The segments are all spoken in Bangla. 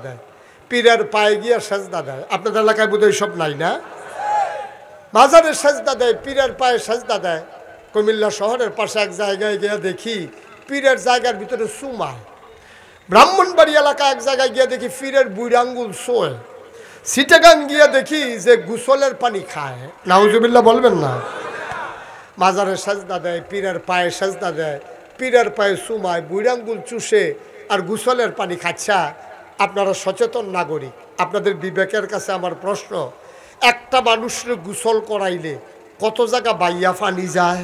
দেয়, পীরের পায়ে গিয়ে সেজদা দেয়। আপনাদের এলাকায় বোধহয় সব নাই না? মাজারে সেজদা দেয়, পীরের পায়ে সেজদা দেয়। কুমিল্লা শহরের পাশে এক জায়গায় গিয়ে দেখি পীরের জায়গার ভিতরে চুমায়। ব্রাহ্মণবাড়ি এলাকা এক জায়গায় গিয়ে দেখি পীরের বুড়ি আঙ্গুল শোয়। সিটাগাং গিয়ে দেখি যে গোসলের পানি খায়। নাউজুবিল্লাহ বলবেন না? মাজারে সেজদা দেয়, পীরের পায়ে সেজদা দেয়, পীরের পায়ে চুমায়, বুড়ি আঙ্গুল চুষে আর গোসলের পানি খাচ্ছা। আপনারা সচেতন নাগরিক, আপনাদের বিবেকের কাছে আমার প্রশ্ন, একটা মানুষের গোসল করাইলে কত জায়গা বাইয়া পানি যায়?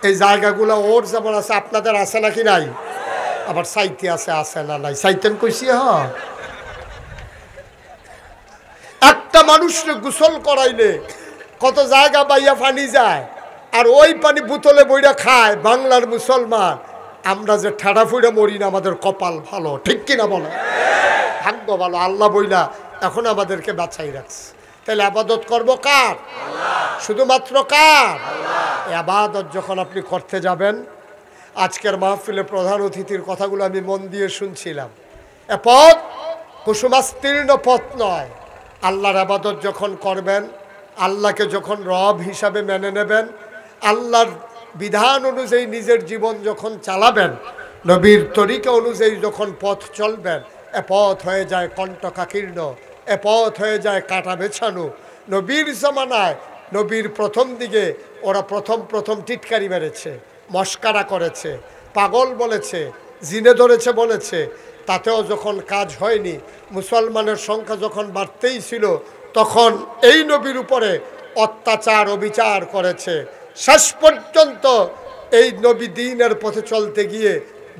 এই জায়গাগুলো ওর যেমন আছে আপনাদের আছে নাকি নাই? আবার সাইতে আছে না নাই? সাইতেন কইছি। হ্যাঁ, একটা মানুষের গোসল করাইলে কত জায়গা বাইয়া পানি যায়, আর ওই পানি বোতলে বইরা খায় বাংলার মুসলমান। আমরা যে ঠেড়া ফুড়ে মরি না, আমাদের কপাল ভালো, ঠিক কিনা বলো? ভাগ্য ভালো, আল্লাহ বইলা এখন আমাদেরকে বাঁচাই রাখছে। তাহলে আবাদত করবো কার? শুধুমাত্র কার? আবাদত যখন আপনি করতে যাবেন, আজকের মাহফিলে প্রধান অতিথির কথাগুলো আমি মন দিয়ে শুনছিলাম। এ পথ কুসুমাস্তীর্ণ পথ নয়। আল্লাহর আবাদত যখন করবেন, আল্লাহকে যখন রব হিসাবে মেনে নেবেন, আল্লাহর বিধান অনুযায়ী নিজের জীবন যখন চালাবেন, নবীর তরিকা অনুযায়ী যখন পথ চলবেন, এ পথ হয়ে যায় কণ্টকাকীর্ণ, এ পথ হয়ে যায় কাটা বেছানো। নবীর জমানায়, নবীর প্রথম দিকে ওরা প্রথম টিটকারি মেরেছে, মস্কারা করেছে, পাগল বলেছে, জিনে ধরেছে বলেছে। তাতেও যখন কাজ হয়নি, মুসলমানের সংখ্যা যখন বাড়তেই ছিল, তখন এই নবীর উপরে অত্যাচার অবিচার করেছে। শেষ পর্যন্ত এই নবী দ্বীনের পথে চলতে গিয়ে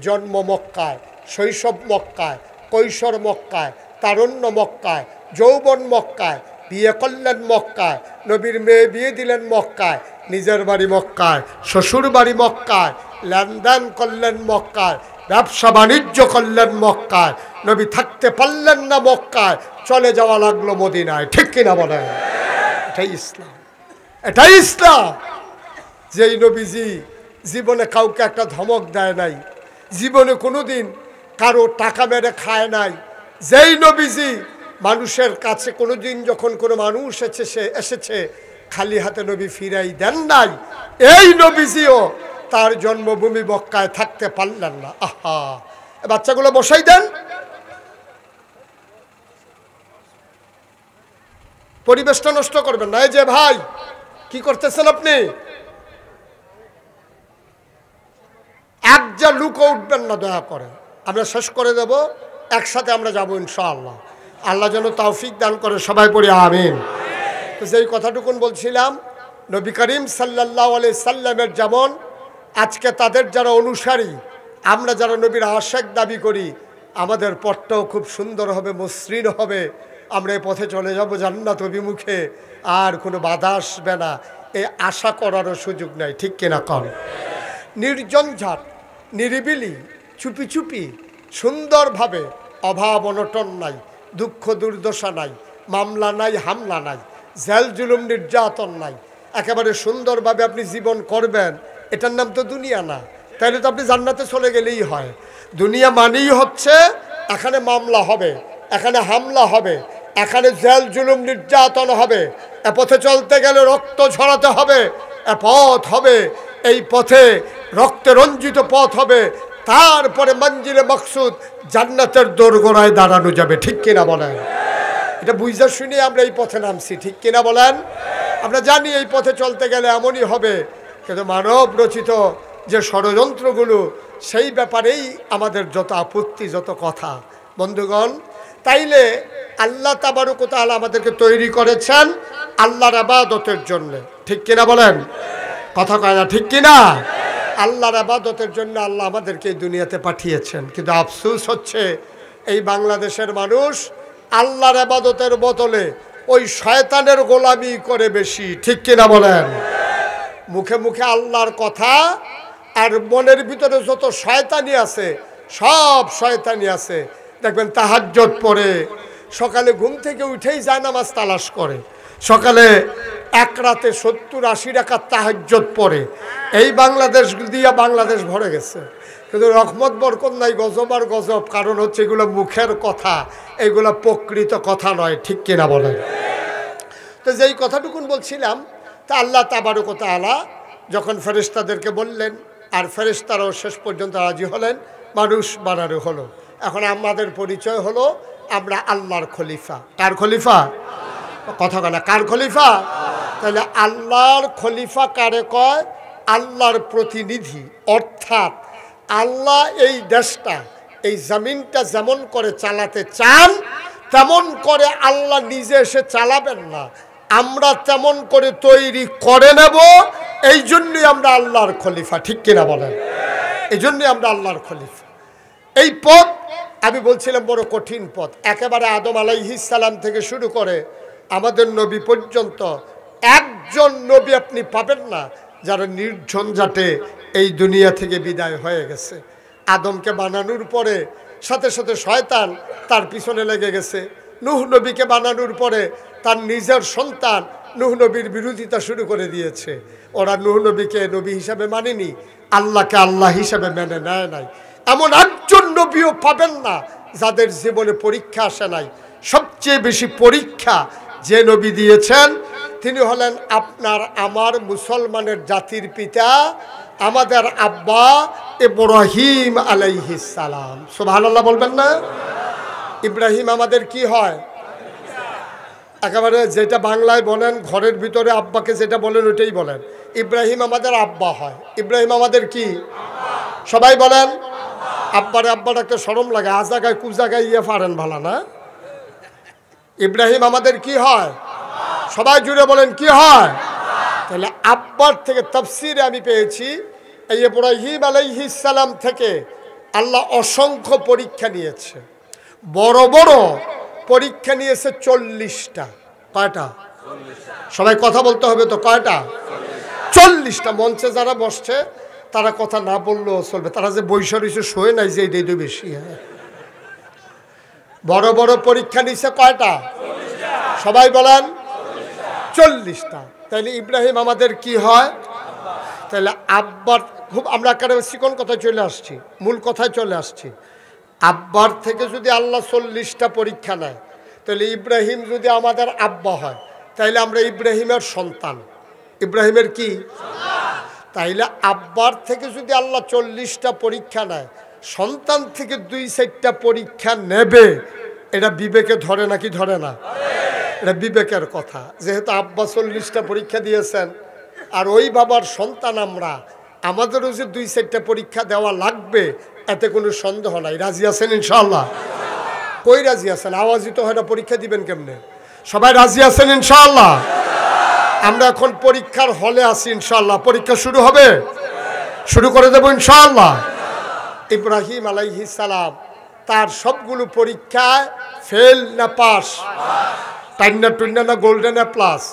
জন্ম মক্কায়, শৈশব মক্কায়, কৈশোর মক্কায়, তারুণ্য মক্কায়, যৌবন মক্কায়, বিয়ে করলেন মক্কায়, নবীর মেয়ে বিয়ে দিলেন মক্কায়, নিজের বাড়ি মক্কায়, শ্বশুর বাড়ি মক্কায়, লেনদেন করলেন মক্কায়, ব্যবসা বাণিজ্য করলেন মক্কায়। নবী থাকতে পারলেন না মক্কায়, চলে যাওয়া লাগলো মদিনায়, ঠিক কিনা বলেন? এটাই ইসলাম, এটাই ইসলাম। যেই নবীজি জীবনে কাউকে একটা ধমক দেয় নাই, জীবনে কোনোদিন কারো টাকা মেরে খায় নাই, যেই নবীজি মানুষের কাছে কোনোদিন যখন কোনো মানুষ এসেছে খালি হাতে নবী ফিরাই দেন নাই, এই নবীজিও তার জন্মভূমি মক্কায় থাকতে পারলেন না। আহা, বাচ্চাগুলো বসাই দেন, পরিবেশটা নষ্ট করবেন না। এই যে ভাই, কি করতেছেন আপনি? একজা লুকও উঠবেন না দয়া করে, আমরা শেষ করে দেব, একসাথে আমরা যাবো ইনশাআল্লাহ। আল্লাহ যেন তৌফিক দান করে, সবাই পড়ি আমিন। তো যেই কথাটুকুন বলছিলাম, নবী করিম সাল্লাল্লাহু আলাইহি সাল্লামের যেমন আজকে তাদের যারা অনুসারী, আমরা যারা নবীর আশিক দাবি করি, আমাদের পথটাও খুব সুন্দর হবে, মসৃণ হবে, আমরা এই পথে চলে যাব জান্নাত অভিমুখে, আর কোনো বাধা আসবে না, এই আশা করারও সুযোগ নাই, ঠিক কিনা কর? নির্ঝঞ্ঝাট, নিরিবিলি, চুপি চুপি, সুন্দরভাবে, অভাব অনটন নাই, দুঃখ দুর্দশা নাই, মামলা নাই, হামলা নাই, জেল জুলুম নির্যাতন নাই, একেবারে সুন্দরভাবে আপনি জীবন করবেন। এটার নাম তো দুনিয়া না, তাহলে তো আপনি জান্নাতে চলে গেলেই হয়। দুনিয়া মানেই হচ্ছে এখানে মামলা হবে, এখানে হামলা হবে, এখানে জেল জুলুম নির্যাতন হবে, এ পথে চলতে গেলে রক্ত ঝরাতে হবে, এ পথ হবে, এই পথে রক্তে রঞ্জিত পথ হবে, তারপরে মঞ্জিলে মকসুদ জান্নাতের দোরগোড়ায় দাঁড়ানো যাবে, ঠিক কিনা বলেন? এটা বুঝতে শুনে আমরা এই পথে নামছি, ঠিক কিনা বলেন? আমরা জানি এই পথে চলতে গেলে এমনই হবে, কিন্তু মানব রচিত যে ষড়যন্ত্রগুলো, সেই ব্যাপারেই আমাদের যত আপত্তি, যত কথা। বন্ধুগণ, তাইলে আল্লাহ তাবারক ওয়া তাআলা আমাদেরকে তৈরি করেছেন আল্লাহর ইবাদতের জন্য, ঠিক কিনা বলেন? কথা কয় না, ঠিক কিনা? আল্লাহর ইবাদতের জন্য আল্লাহ আমাদেরকে এই দুনিয়াতে পাঠিয়েছেন। কিন্তু আফসোস হচ্ছে এই বাংলাদেশের মানুষ আল্লাহর ইবাদতের বদলে ওই শয়তানের গোলামি করে বেশি, ঠিক কিনা বলেন? মুখে মুখে আল্লাহর কথা, আর মনের ভিতরে যত শয়তানি আছে, সব শয়তানি আছে। দেখবেন তাহাজ্জুদ পড়ে, সকালে ঘুম থেকে উঠেই জায়নামাজ তালাশ করে, সকালে এক রাতে 70-80 রাকাত তাহাজ্জুদ পড়ে। এই বাংলাদেশ দিয়া বাংলাদেশ ভরে গেছে। কিন্তু রহমত বরকত নাই, গজব আর গজব। কারণ হচ্ছে এগুলো মুখের কথা, এগুলো প্রকৃত কথা নয়। ঠিক কিনা বলেন? তো যেই কথাটুকুন বলছিলাম, তা আল্লাহ তাবারক ওয়া তাআলা যখন ফেরেশতাদেরকে বললেন, আর ফেরেশতারাও শেষ পর্যন্ত রাজি হলেন, মানুষ বানানো হলো। এখন আমাদের পরিচয় হলো আমরা আল্লাহর খলিফা। কার খলিফা? কথা বলে কার খলিফা? তাহলে আল্লাহর খলিফা কারে কয়? আল্লাহর প্রতিনিধি। অর্থাৎ আল্লাহ এই দেশটা, এই জমিনটা যেমন করে চালাতে চান, তেমন করে আল্লাহ নিজে এসে চালাবেন না, আমরা তেমন করে তৈরি করে নেব। এই জন্যই আমরা আল্লাহর খলিফা। ঠিক কিনা বলেন? এই জন্যই আমরা আল্লাহর খলিফা। এই পথ আমি বলছিলাম বড় কঠিন পথ। একেবারে আদম আলাইহিস সালাম থেকে শুরু করে আমাদের নবী পর্যন্ত একজন নবী আপনি পাবেন না যারা নির্ঝঞ্ঝাটে এই দুনিয়া থেকে বিদায় হয়ে গেছে। আদমকে বানানোর পরে সাথে সাথে শয়তান তার পিছনে লেগে গেছে। নূহ নবীকে বানানোর পরে তার নিজের সন্তান নূহ নবীর বিরোধিতা শুরু করে দিয়েছে। ওরা নূহ নবীকে নবী হিসাবে মানেনি, আল্লাহকে আল্লাহ হিসাবে মেনে নেয় নাই। এমন একজন নবীও পাবেন না যাদের জীবনে পরীক্ষা আসে নাই। সবচেয়ে বেশি পরীক্ষা যে নবী দিয়েছেন তিনি হলেন আপনার আমার মুসলমানের জাতির পিতা, আমাদের আব্বা ইব্রাহিম আলাইহিস সালাম। সুবহানাল্লাহ বলবেন না? ইব্রাহিম আমাদের কি হয়? একেবারে যেটা বাংলায় বলেন, ঘরের ভিতরে আব্বাকে যেটা বলেন ওইটাই বলেন। ইব্রাহিম আমাদের আব্বা হয়। ইব্রাহিম আমাদের কি? সবাই বলেন আব্বারে। আব্বার একটা শরম লাগে, আজ জায়গায় কু জায়গায় ইয়ে পারেন ভালো না। ইব্রাহিম আমাদের কি হয়? সবাই জুড়ে বলেন কি হয়? তাহলে আব্বার থেকে তাফসিরে আমি পেয়েছি এই ইব্রাহিম আলাইহিস সালাম থেকে আল্লাহ অসংখ্য পরীক্ষা নিয়েছে। বড় বড় পরীক্ষা নিয়েছে 40টা। কয়টা? সবাই কথা বলতে হবে তো, কয়টা? 40টা। মঞ্চে যারা বসছে তারা কথা না বললেও চলবে, তারা যে বৈশা রয়েছে শোয়ে নাই যে এইটাই তো বেশি। হ্যাঁ, বড় বড় পরীক্ষা নিছে কয়টা? সবাই বলেন 40টা। তাইলে ইব্রাহিম আমাদের কি হয়? তাহলে আব্বার খুব আমরা একেবারে চিকন কথায় চলে আসছি, মূল কথায় চলে আসছি। আব্বার থেকে যদি আল্লাহ 40টা পরীক্ষা নেয়, তাহলে ইব্রাহিম যদি আমাদের আব্বা হয় তাইলে আমরা ইব্রাহিমের সন্তান। ইব্রাহিমের কি? তাইলে আব্বার থেকে যদি আল্লাহ 40টা পরীক্ষা নেয়, সন্তান থেকে 2-4টা পরীক্ষা নেবে, এটা বিবেকে ধরে নাকি ধরে না? এটা বিবেকের কথা। যেহেতু আব্বা 40টা পরীক্ষা দিয়েছেন আর ওই বাবার সন্তান আমরা, আমাদেরও যে 2-4টা পরীক্ষা দেওয়া লাগবে এতে কোনো সন্দেহ নাই। রাজি আছেন ইনশাআল্লাহ? কই রাজি আছেন? আওয়াজই তো হয় না, পরীক্ষা দিবেন কেমনে? সবাই রাজি আছেন ইনশাআল্লাহ? আমরা এখন পরীক্ষার হলে আছি ইনশাআল্লাহ। পরীক্ষা শুরু হবে, শুরু করে দেব ইনশাআল্লাহ। ইব্রাহিম আলাইহিস সালাম তার সবগুলো পরীক্ষায় ফেল না পাস? টাইনা টুইনা না golden A plus?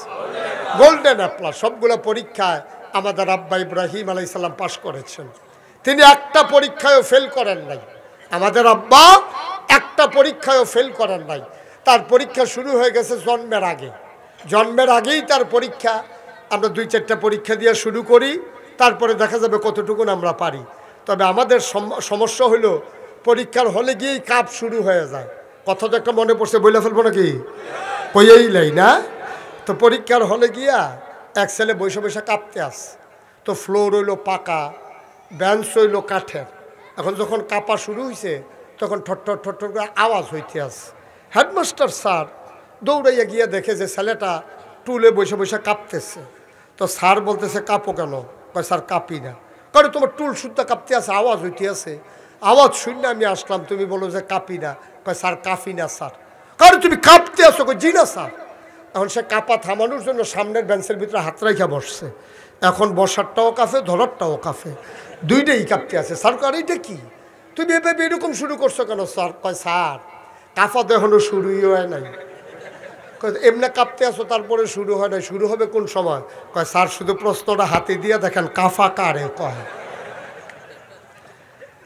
Golden A plus. সবগুলো পরীক্ষায় আমাদের আব্বা ইব্রাহিম আলাইহিস সালাম পাস করেছেন। তিনি একটা পরীক্ষায়ও ফেল করেন নাই। আমাদের আব্বা একটা পরীক্ষায়ও ফেল করেন নাই। তার পরীক্ষা শুরু হয়ে গেছে জন্মের আগে। জন্মের আগেই তার পরীক্ষা। আমরা 2-4টা পরীক্ষা দিয়ে শুরু করি, তারপরে দেখা যাবে কতটুকুন আমরা পারি। তবে আমাদের সমস্যা হলো পরীক্ষার হলে গিয়েই কাপ শুরু হয়ে যায়। কথা তো একটা মনে পড়ছে, বইলে ফেলবো নাকি? কইয়েই লাই না। তো পরীক্ষার হলে গিয়া এক ছেলে বৈশা বৈশা কাঁপতে আস। তো ফ্লোর হইলো পাকা, বেঞ্চ হইলো কাঠের। এখন যখন কাঁপা শুরু হয়েছে তখন ঠট্টর ঠট্টর করে আওয়াজ হইতে আস। হেডমাস্টার স্যার দৌড়াইয়া গিয়া দেখে যে ছেলেটা টুলে বসে বসে কাঁপতেছে। তো স্যার বলতেছে কাঁপো কেন? কয় স্যার কাঁপি না। কারণ তোমার টুল সুদ্ধা কাঁপতে আছে, আওয়াজ হইতে আছে। আওয়াজ শুনে আমি আসলাম, তুমি বলো যে কাঁপি না। কয় স্যার কাঁপি না স্যার। কারণ তুমি কাঁপতে আসো? কই জি না স্যার। এখন সে কাঁপা থামানোর জন্য সামনের বেঞ্চের ভিতরে হাত রাখা বসছে। এখন বসারটাও কাঁপে, ধরারটাও কাঁপে, দুইটাই কাঁপতে আছে। স্যার কয় এইটা কি? তুমি এভাবে এরকম শুরু করছো কেন? স্যার কয় স্যার কাঁপা তো এখনো শুরুই হয় নাই। এমনি কাঁপতে আসো তারপরে শুরু হয় নাই, শুরু হবে কোন সময়? কয় স্যার শুধু প্রশ্নটা হাতে দিয়ে দেখেন কাঁফা কারে কয়।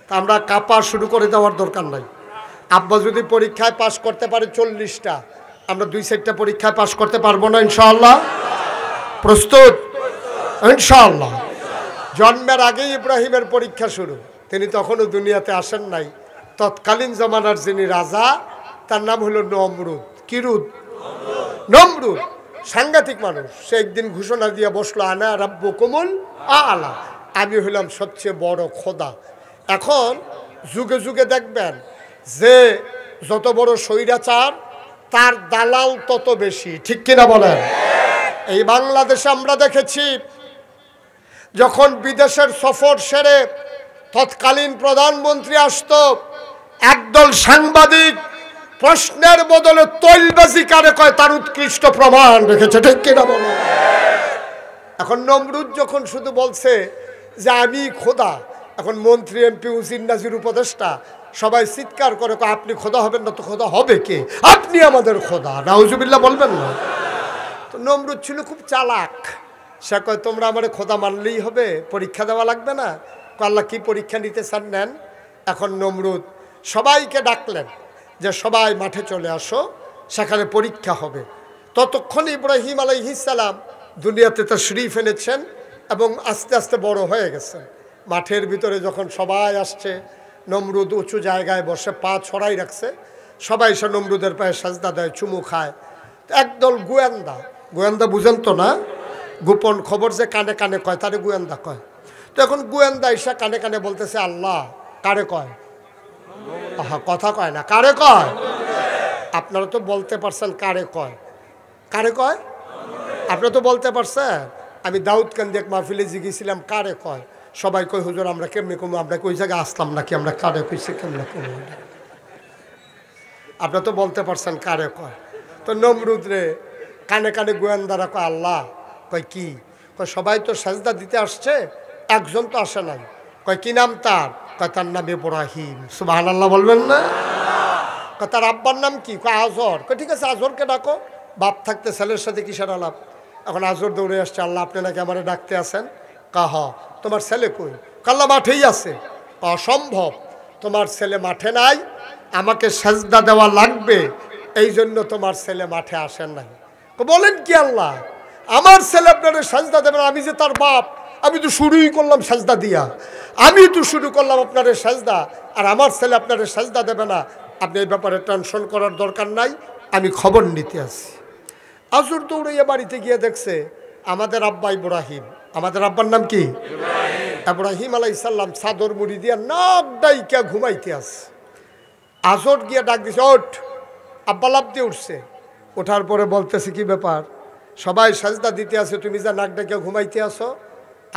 তা আমরা কাঁপা শুরু করে দেওয়ার দরকার নাই। আব্বা যদি পরীক্ষায় পাশ করতে পারে 40টা, আমরা 2-4টা পরীক্ষায় পাশ করতে পারবো না ইনশাআল্লাহ? প্রস্তুত ইনশাআল্লাহ? জন্মের আগেই ইব্রাহিমের পরীক্ষা শুরু। তিনি তখনও দুনিয়াতে আসেন নাই। তৎকালীন জমানার যিনি রাজা তার নাম হলো নমরুদ। কিরুদ? নমরুদ। সাংঘাতিক মানুষ। সে একদিন ঘোষণা দিয়ে বসলো, আনা রাব্বুকুমুল আ'লা, আমি হইলাম সবচেয়ে বড় খোদা। এখন যুগে যুগে দেখবেন যে যত বড় স্বৈরাচার তার দালাল তত বেশি, ঠিক কিনা বলেন? এই বাংলাদেশে আমরা দেখেছি যখন বিদেশের সফর সেরে তৎকালীন প্রধানমন্ত্রী আসতো, একদল সাংবাদিক প্রশ্নের বদলে তৈলবাজি কারে কয় তার উৎকৃষ্ট প্রমাণ রেখেছে, ঠিক কিনা বলেন? এখন নমরুদ যখন শুধু বলছে যে আমি খোদা, এখন মন্ত্রী এমপি উজির নাজির উপদেষ্টা সবাই চিৎকার করে, আপনি খোদা হবেন না তো খোদা হবে কে? আপনি আমাদের খোদা, নাউজুবিল্লাহ বলবেন না? তো নমরুদ ছিল খুব চালাক। সে কয় তোমরা আমার খোদা মানলেই হবে, পরীক্ষা দেওয়া লাগবে না? আল্লাহ কি পরীক্ষা নিতে চান নেন। এখন নমরুদ সবাইকে ডাকলেন যে সবাই মাঠে চলে আসো, সেখানে পরীক্ষা হবে। ততক্ষণ ইব্রাহিম আলাইহিস সালাম দুনিয়াতে তাশরীফ এনেছেন এবং আস্তে আস্তে বড় হয়ে গেছেন। মাঠের ভিতরে যখন সবাই আসছে, নমরুদ উঁচু জায়গায় বসে পা ছড়াই রাখছে, সবাই সে নমরুদের পায়ে সাজদা দেয়, চুমু খায়। একদল গোয়েন্দা, গোয়েন্দা বুঝেন তো না, গোপন খবর যে কানে কানে কয় তারে গোয়েন্দা কয়। তো এখন গোয়েন্দা এসে কানে কানে বলতেছে আল্লাহ কারে কয়? আহা, কথা কয় না, কারে কয়? আপনারা তো বলতে পারছেন কারে কয়। কারে কয়? আপনারা তো বলতে পারছেন। আমি দাউদকান্দি এক মাহফিলে জিগেছিলাম কারে কয়, সবাই কয় হুজুর আমরা কেমনি কমু, আমরা কই জায়গায় আসলাম নাকি, আমরা কারে কইছি কেমনে কমু। আপনারা তো বলতে পারছেন কারে কয়। তো নমরুদ রে কানে কানে গোয়েন্দারা কয় আল্লাহ, কয় কি? কয় সবাই তো সাজদা দিতে আসছে, একজন তো আসে নাই। কয় কি নাম তার? কয় তার নাম ইব্রাহিম। সুবহানাল্লাহ বলবেন না? কয় তার আব্বার নাম কি? কয় আজর। কয় ঠিক আছে আজরকে ডাকো। বাপ থাকতে ছেলের সাথে কিসের আলাপ? এখন আজর দৌড়ে আসছে, আল্লাহ আপনি নাকি আমারে ডাকতে আসেন? কাহ তোমার ছেলে কই? আল্লাহ মাঠেই আছে। অসম্ভব, তোমার ছেলে মাঠে নাই, আমাকে সাজদা দেওয়া লাগবে, এই জন্য তোমার ছেলে মাঠে আসেন নাই। বলেন কি আল্লাহ, আমার ছেলে আপনারে সাজদা দেবেন? আমি যে তার বাপ, আমি তো শুরুই করলাম সাজদা দিয়া, আমি তো শুরু করলাম আপনারে সাজদা, আর আমার ছেলে আপনারে সাজদা দেবে না? আপনি এই ব্যাপারে টেনশন করার দরকার নাই, আমি খবর নিতে আসি। আজর দৌড়াইয়া বাড়িতে গিয়ে দেখছে আমাদের আব্বা ইব্রাহিম। আমাদের আব্বার নাম কি? ইব্রাহিম আলাইহিস সালাম চাদর মুড়ি দিয়া নাক ডাইকা ঘুমাইতে আছে। আজর গিয়া ডাক দিছে, ওঠ। আব্বা লাফ দিয়ে উঠছে। ওঠার পরে বলতেছে কি ব্যাপার, সবাই সাজদা দিতে আছে, তুমি যা নাক ডাইকা ঘুমাইতে আসো?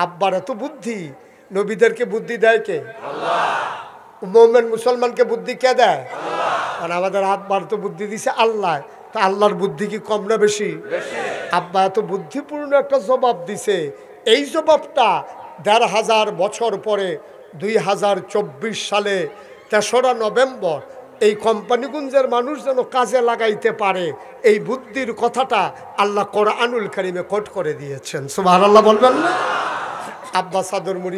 আব্বার এত বুদ্ধি, নবীদেরকে বুদ্ধি দেয় কে? আল্লাহ। মুমিন মুসলমানকে বুদ্ধি কে দেয়? আল্লাহ। আর আমাদের আব্বার তো বুদ্ধি দিছে আল্লাহ, তা আল্লাহর বুদ্ধি কি কম না বেশি? আব্বা এত বুদ্ধিপূর্ণ একটা জবাব দিছে, এই জবাবটা ১৫০০ বছর পরে ২০২৪ সালে ৩রা নভেম্বর এই কোম্পানিগঞ্জের মানুষ যেন কাজে লাগাইতে পারে, এই বুদ্ধির কথাটা আল্লাহ কোরআনুল কারীমে কোট করে দিয়েছেন। সুবহানাল্লাহ বলবেন না? আব্বা চাদর মুড়ি